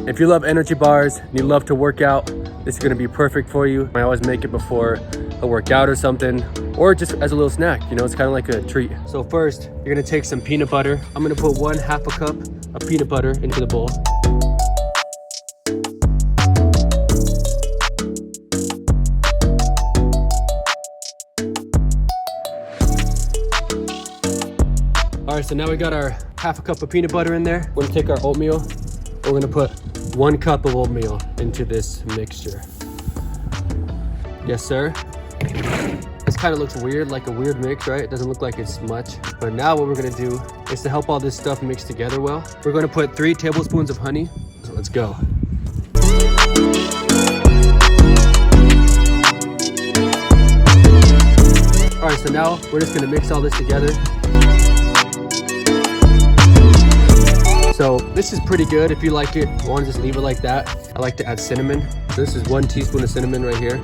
If you love energy bars and you love to work out, this is gonna be perfect for you. I always make it before a workout or something, or just as a little snack, you know, it's kind of like a treat. So first, you're gonna take some peanut butter. I'm gonna put 1/2 cup of peanut butter into the bowl. All right, so now we got our 1/2 cup of peanut butter in there. We're gonna take our oatmeal. We're gonna put 1 cup of oatmeal into this mixture. Yes, sir. This kind of looks weird, like a weird mix, right? It doesn't look like it's much. But now what we're gonna do is to help all this stuff mix together well, we're gonna put 3 tablespoons of honey. So let's go. All right, so now we're just gonna mix all this together. So this is pretty good if you like it. I want to just leave it like that. I like to add cinnamon. So this is 1 teaspoon of cinnamon right here.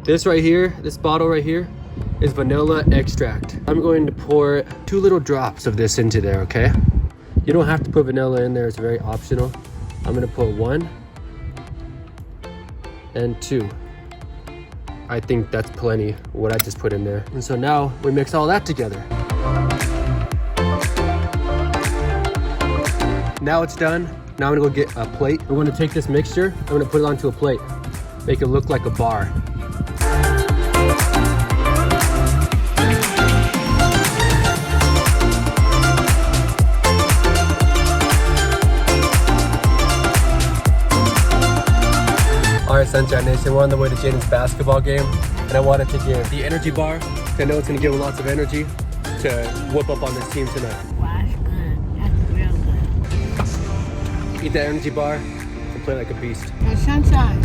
This right here, this bottle right here, is vanilla extract. I'm going to pour 2 little drops of this into there, okay? You don't have to put vanilla in there, it's very optional. I'm gonna put 1 and 2. I think that's plenty, what I just put in there. And so now we mix all that together. Now it's done. Now I'm gonna go get a plate. We're gonna take this mixture, I'm gonna put it onto a plate. Make it look like a bar. All right, Sunshine Nation, we're on the way to Jaden's basketball game, and I wanted to give the energy bar. I know it's gonna give him lots of energy to whoop up on this team tonight. Wow, that's good. That's real good. Eat that energy bar and play like a beast. Sunshine.